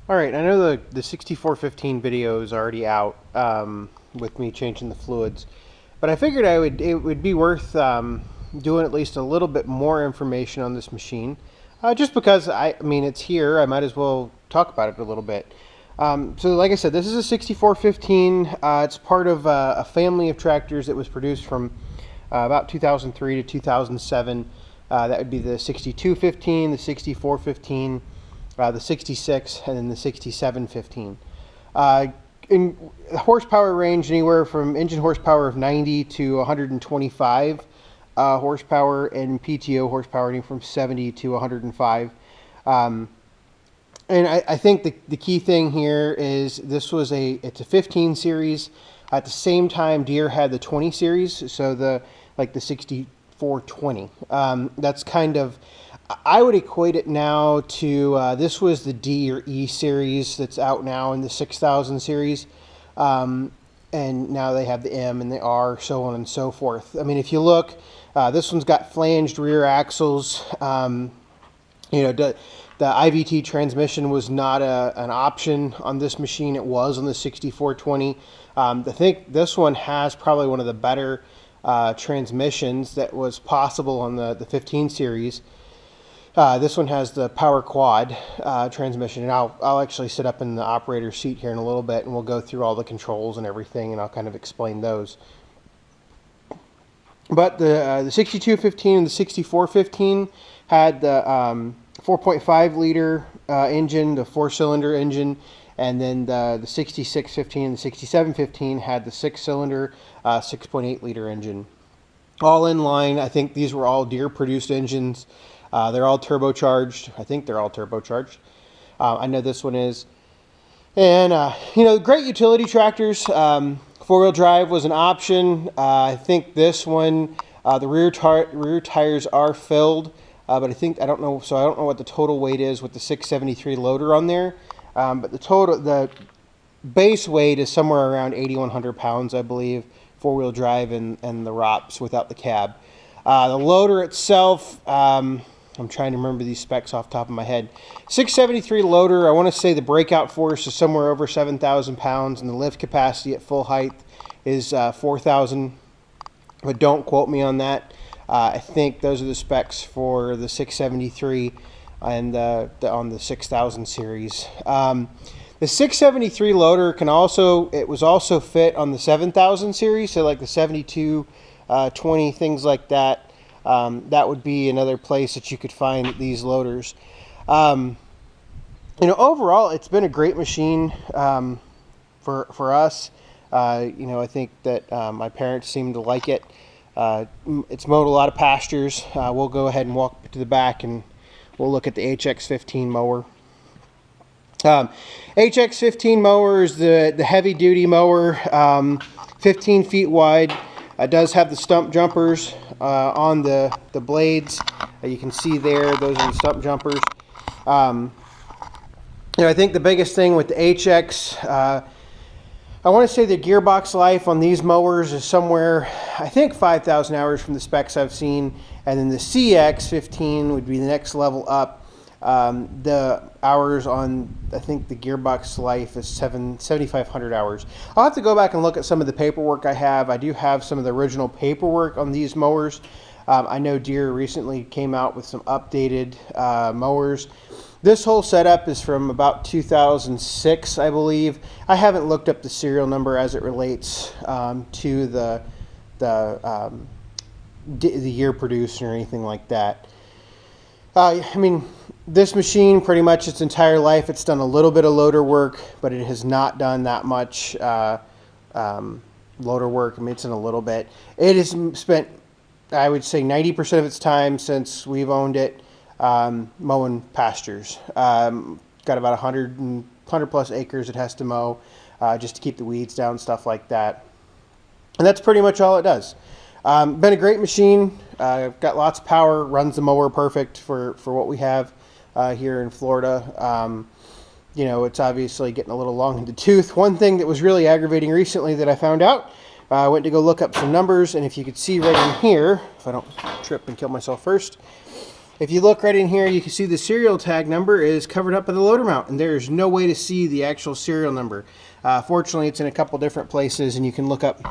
All right, I know the 6415 video is already out with me changing the fluids, but I figured it would be worth doing at least a little bit more information on this machine, just because I mean it's here. I might as well talk about it a little bit. So, like I said, this is a 6415. It's part of a family of tractors that was produced from about 2003 to 2007. That would be the 6215, the 6415. The 66, and then the 6715. In horsepower range, anywhere from engine horsepower of 90 to 125 horsepower, and PTO horsepower anywhere from 70 to 105. And I think the key thing here is it's a 15 series. At the same time, Deere had the 20 series, so the 6420. That's kind of, I would equate it now to this was the D or E series that's out now in the 6000 series, and now they have the M and the R, so on and so forth. I mean, if you look, this one's got flanged rear axles. The IVT transmission was not an option on this machine. It was on the 6420. I think this one has probably one of the better transmissions that was possible on the 15 series. This one has the power quad transmission, and I'll actually sit up in the operator's seat here in a little bit, and we'll go through all the controls and everything, and I'll kind of explain those. But the 6215 and the 6415 had the 4.5 liter engine, the 4-cylinder engine, and then the 6615 and the 6715 had the 6-cylinder 6.8 liter engine. All in line. I think these were all Deere produced engines. They're all turbocharged. I think they're all turbocharged. I know this one is. And, great utility tractors. Four-wheel drive was an option. I think this one, the rear tires are filled. But I don't know what the total weight is with the 673 loader on there. But the base weight is somewhere around 8,100 pounds, I believe, four-wheel drive and the ROPS without the cab. The loader itself, I'm trying to remember these specs off the top of my head. 673 loader, I want to say the breakout force is somewhere over 7,000 pounds, and the lift capacity at full height is 4,000, but don't quote me on that. I think those are the specs for the 673 and on the 6000 series. The 673 loader was also fit on the 7000 series, so like the 7220, things like that. That would be another place that you could find these loaders. Overall, it's been a great machine for us. I think that my parents seem to like it. It's mowed a lot of pastures. We'll go ahead and walk to the back and we'll look at the HX15 mower. HX15 mower is the heavy duty mower, 15 feet wide. It does have the stump jumpers on the blades. You can see there, those are the stump jumpers. I think the biggest thing with the HX, I want to say the gearbox life on these mowers is somewhere, I think 5,000 hours from the specs I've seen, and then the CX15 would be the next level up. The hours on, I think the gearbox life is 7,500 hours. I'll have to go back and look at some of the paperwork I have. I do have some of the original paperwork on these mowers. I know Deere recently came out with some updated mowers. This whole setup is from about 2006, I believe. I haven't looked up the serial number as it relates to the year produced or anything like that. This machine, pretty much its entire life, it's done a little bit of loader work, but it has not done that much loader work. It's in a little bit. It has spent, I would say, 90% of its time since we've owned it mowing pastures. Got about 100 plus acres it has to mow just to keep the weeds down, stuff like that. And that's pretty much all it does. Been a great machine. Got lots of power, runs the mower perfect for what we have here in Florida. It's obviously getting a little long in the tooth. One thing that was really aggravating recently that I found out, I went to go look up some numbers, and if you could see right in here, if I don't trip and kill myself first, If you look right in here, you can see the serial tag number is covered up by the loader mount, and there's no way to see the actual serial number. Fortunately, it's in a couple different places, and you can look up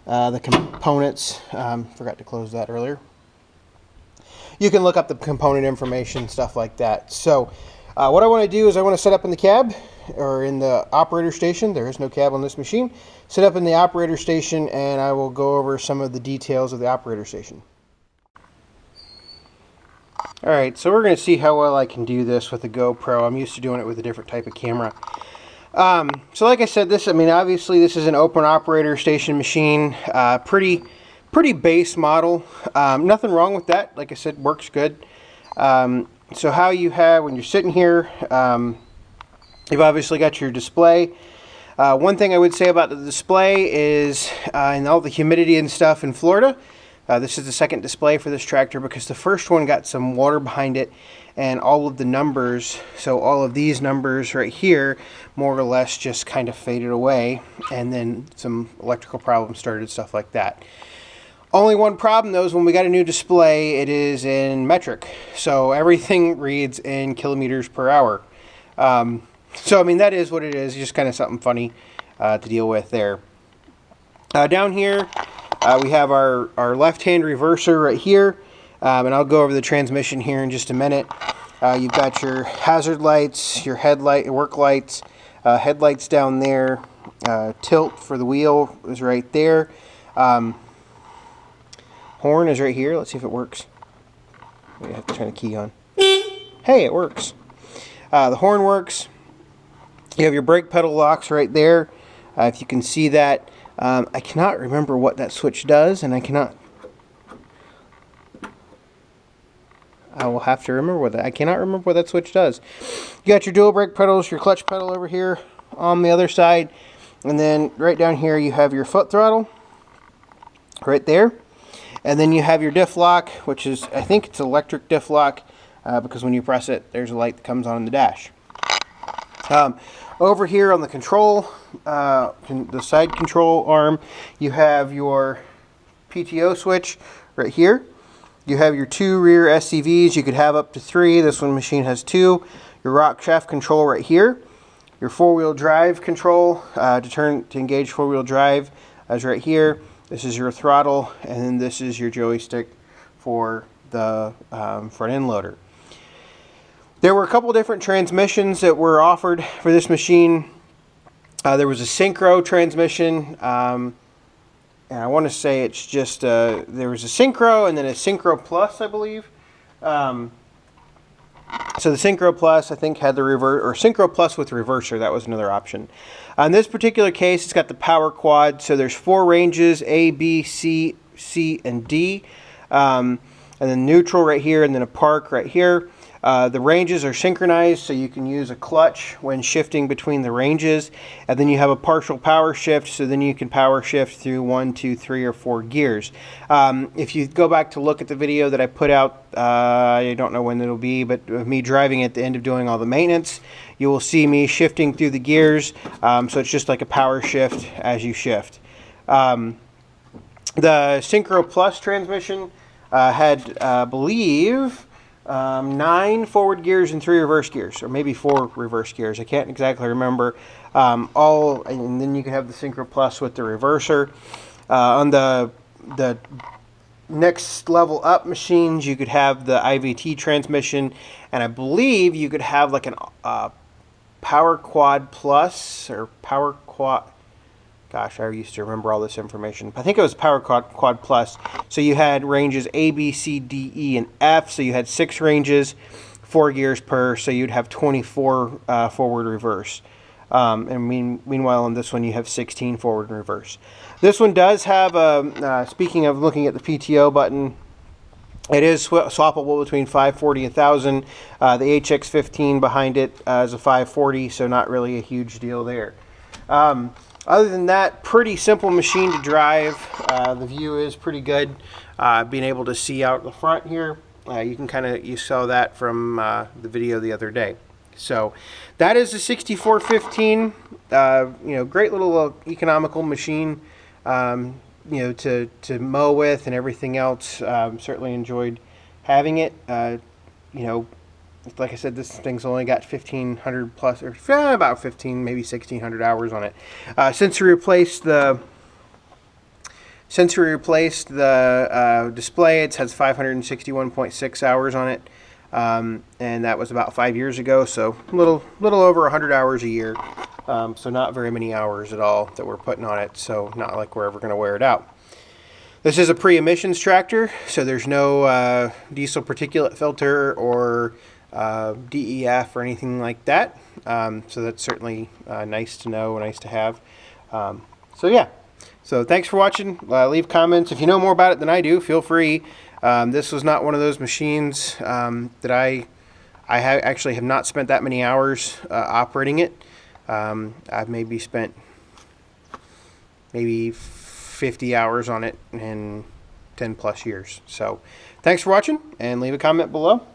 the components. Forgot to close that earlier. You can look up the component information, stuff like that. So what I want to do is I want to set up in the cab, or in the operator station. There is no cab on this machine. Set up in the operator station, and I will go over some of the details of the operator station. Alright, so we're going to see how well I can do this with the GoPro. I'm used to doing it with a different type of camera. So like I said, obviously this is an open operator station machine. Pretty base model. Nothing wrong with that. Like I said, works good. So how you have, when you're sitting here, you've obviously got your display. One thing I would say about the display is, in all the humidity and stuff in Florida, this is the second display for this tractor because the first one got some water behind it, and all of the numbers, so all of these numbers right here, more or less just kind of faded away, and then some electrical problems started, stuff like that. Only one problem though is when we got a new display, it is in metric, so everything reads in kilometers per hour. So that is what it is, just kind of something funny to deal with there. Down here, we have our left-hand reverser right here, and I'll go over the transmission here in just a minute. You've got your hazard lights, your headlight, work lights, headlights down there. Tilt for the wheel is right there. Horn is right here. Let's see if it works. We have to turn the key on. Hey, it works. The horn works. You have your brake pedal locks right there. If you can see that. I cannot remember what that switch does, and I will have to remember what that. I cannot remember what that switch does. You got your dual brake pedals, your clutch pedal over here on the other side, and then right down here you have your foot throttle right there, and then you have your diff lock, which is, I think it's electric diff lock, because when you press it, there's a light that comes on in the dash. Over here on the control, the side control arm, you have your PTO switch right here. You have your two rear SCVs. You could have up to 3. This one machine has 2. Your rock shaft control right here. Your four-wheel drive control to engage four-wheel drive is right here. This is your throttle, and then this is your joystick for the front end loader. There were a couple different transmissions that were offered for this machine. There was a synchro transmission, and I want to say it's just, there was a synchro and then a synchro plus, I believe. So the synchro plus, I think, had the reverse, or synchro plus with reverser. That was another option. In this particular case, it's got the power quad. So there's 4 ranges, A, B, C, and D. And then neutral right here, and then a park right here. The ranges are synchronized, so you can use a clutch when shifting between the ranges, and then you have a partial power shift, so then you can power shift through 1, 2, 3, or 4 gears. If you go back to look at the video that I put out, I don't know when it'll be, but of me driving at the end of doing all the maintenance, you will see me shifting through the gears, so it's just like a power shift as you shift. The Synchro Plus transmission had, I believe, 9 forward gears and 3 reverse gears, or maybe 4 reverse gears. I can't exactly remember. And then you can have the Synchro Plus with the reverser. On the next level up machines, you could have the IVT transmission, and I believe you could have like an Power Quad Plus or Power Quad. Gosh, I used to remember all this information. I think it was Power Quad Plus. So you had ranges A, B, C, D, E, and F. So you had 6 ranges, 4 gears per. So you'd have 24 forward reverse. And meanwhile, on this one, you have 16 forward and reverse. This one does have a, speaking of looking at the PTO button, it is swappable between 540 and 1000. The HX15 behind it is a 540, so not really a huge deal there. Other than that, pretty simple machine to drive. The view is pretty good. Being able to see out the front here, you saw that from the video the other day. So that is the 6415. Great little economical machine. To mow with and everything else. Certainly enjoyed having it. You know, like I said, this thing's only got 1,500 plus, or about 15, maybe 1,600 hours on it. Since we replaced the display, it has 561.6 hours on it, and that was about 5 years ago. So a little over 100 hours a year. So not very many hours at all that we're putting on it. So not like we're ever going to wear it out. This is a pre-emissions tractor, so there's no diesel particulate filter or DEF or anything like that. So that's certainly nice to know, nice to have. So yeah. So thanks for watching. Leave comments. If you know more about it than I do, feel free. This was not one of those machines that I actually have not spent that many hours operating it. I've maybe spent 50 hours on it in 10 plus years. So thanks for watching, and leave a comment below.